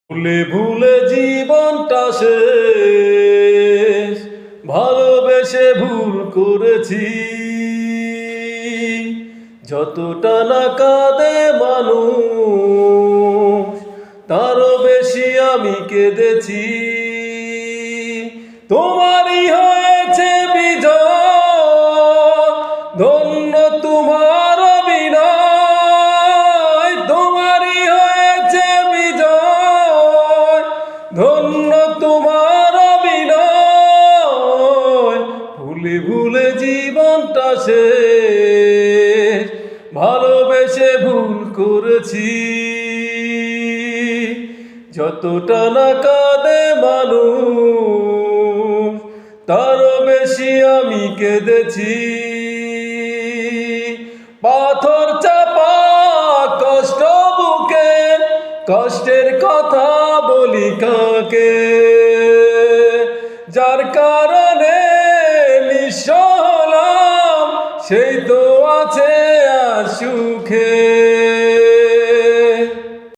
ভুলে ভুলে জীবনটা শেষ, ভালোবেসে ভুল করেছি। যতটা না কাঁদে মানুষ, তারও বেশি আমি কেঁদেছি। তোমারই হয়েছে বিজয়, ধন্য তোমার অভিনয়। তোমারই হয়েছে বিজয়, ধন্য তোমার অভিনয়। ভুলে ভুলে জীবনটা শেষ, ভালোবেসে ভুল করেছি। যতটা না কাঁদে মানুষ, তারও বেশি আমি কেঁদেছি। পাথর চাপা কষ্ট বুকে, কষ্টের কথা বলি কাকে? যার কারণে নিঃস্ব হলাম, সেই তো আছে আর সুখে।